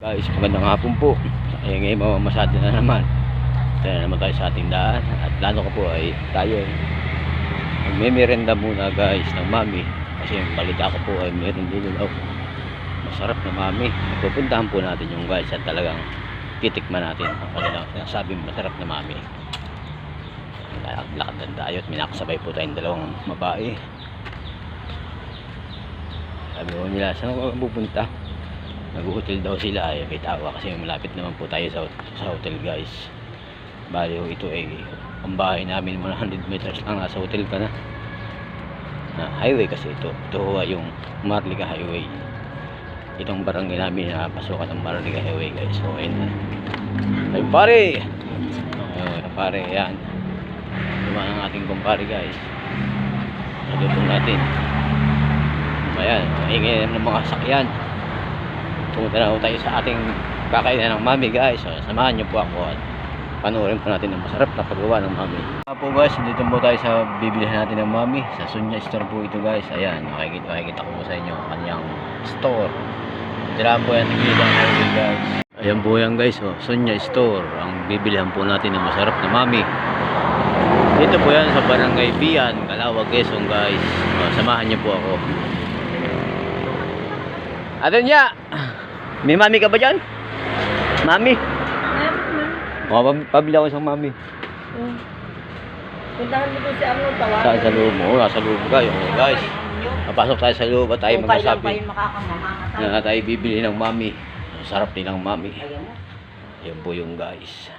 Guys, magandang hapon po. Ay ngayon mamamasada na naman. Tayo na naman tayo sa ating daan. At plano ko po ay tayo magme-merenda muna guys ng mami. Kasi yung balita ko po ay meron dito daw masarap na mami. Pupuntahan po natin yung guys at talagang titikman natin ang kanilang sinasabing masarap na mami. Lakad na tayo at minakasabay po tayong dalawang babae. Sabi ko nila, saan ako pupunta? Nag-hotel daw sila ay may tawa kasi malapit naman po tayo sa hotel guys. Bali ito ay ang bahay namin 100 meters lang nasa hotel ka na. Highway kasi ito ay yung Marlica Highway. Itong barangay namin na pasukan ng Marlica Highway guys. So ayun na. Ay pare! Pare yan. Dumaan ang ating kumpare guys. Nagutong natin. Ayan, ingay ng mga sakyan. Pumunta na tayo sa ating kakainan ng mami guys. So, samahan nyo po ako at panoorin po natin ang masarap na paggawa ng mami. Po guys, dito po tayo sa bibilihan natin ng mami. Sa Sunya Store po ito guys. Ayan, makikita ko po sa inyo ang kanyang store. Tirahan po yan, bibilihan natin guys. Ayan po yan guys, oh, Sunya Store. Ang bibilihan po natin ng masarap na mami. Dito po yan sa Barangay Bian, Calawag, Quezon guys. Samahan nyo po ako. Nya, may mami ka ba dyan? Mami? Pabili ako isang mami. Puntahan mo doon si Arnold, tawagan. Saan sa loob mo? Nasa loob guys. Guys, papasok tayo sa loob at tayo magsasabi na tayo bibili ng mami. Sarap nilang mami. Ayan po yung guys.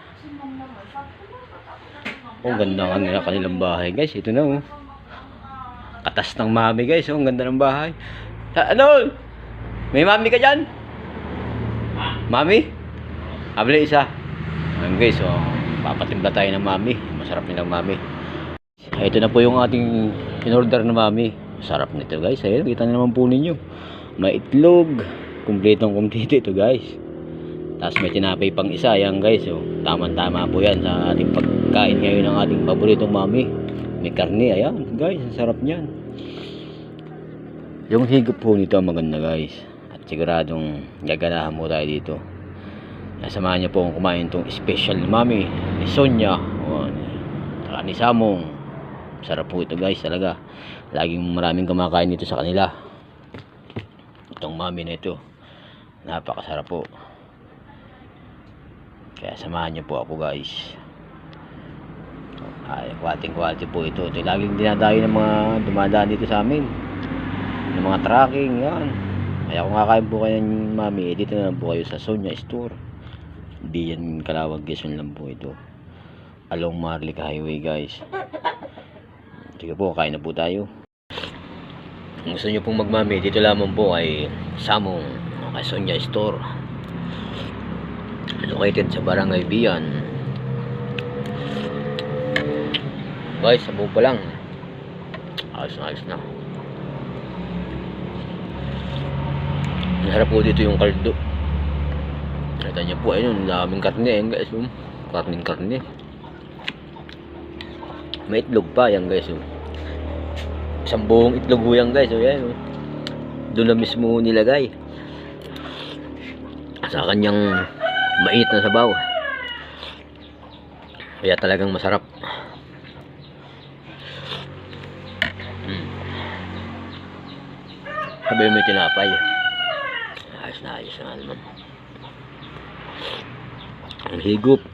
Oh, ganda nga kanilang bahay guys. Ito na oh. Katas ng mami guys. Oh, ang ganda ng bahay. Ano? May mami ka dyan? Mami? Habli isa. Ayan guys, oh, papatimpla tayo ng mami. Masarap nilang mami. Ito na po yung ating in-order na mami. Sarap nito guys. Ayun, kita na naman po ninyo. May itlog. Kumpletong kumpleto ito guys. Tapos may tinapay pang isa. Ayan guys, oh, tama-tama po yan sa ating pagkain ngayon ng ating paboritong mami. May karne. Ayan guys, ang sarap niyan. Yung higop po nito maganda guys. Siguradong gaganahan mo tayo dito. Samahan niyo po akong kumain itong special na mami ni Sonya saka ni Samong. Sarap po ito guys talaga. Laging maraming kumakain dito sa kanila. Itong mami na ito napakasarap po. Kaya samahan niyo po ako guys. Ay, quality po ito. Ito laging dinadayo ng mga dumadaan dito sa amin. Ng mga tracking yan. Kaya kung kakain po kayo ng mami, dito na lang po kayo sa Sunya Store. Bian, Calawag, Quezon lang po ito. Along Marlica Highway guys. Sige po, kain na po tayo. Kung gusto nyo pong magmami, dito lamang po ay Samong, kay Sunya Store. Located sa Barangay Bian. Guys, sabog pa lang. Ayos na. Harap po dito yung kaldo. Nakita niyo po ayun, daming karne yan guys. Karne. May itlog pa yan guys. Isang buong itlog yan guys. Yan, doon na mismo nilagay. Sa kanyang mainit na sabaw. Kaya talagang masarap. Sabi may tinapay. Ayos na naman. Ang higop.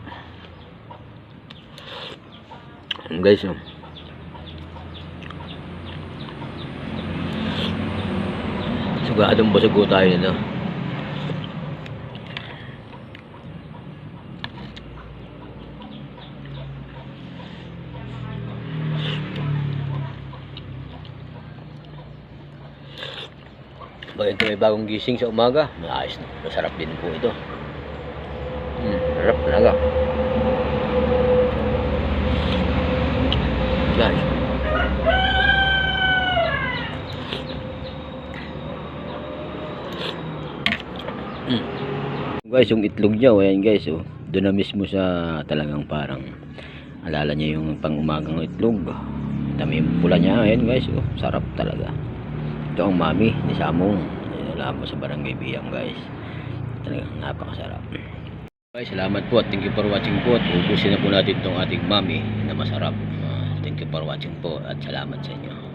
Guys, no. Sugadong basugo tayo na. Bakit may bagong gising sa umaga? Maayos na. Masarap din po ito. Sarap talaga. Guys. Guys, yung itlog niya, ayan guys, oh. Doon na mismo sa talagang parang alala niya yung pang-umagang itlog. Dami yung pula niya, ayan guys, oh. Sarap talaga. Ito ang mami ni Samong. Alam mo sa Barangay Biang guys. Talagang napakasarap. Okay, salamat po at thank you for watching po. At ubusin na po natin itong ating mami na masarap. Thank you for watching po at salamat sa inyo.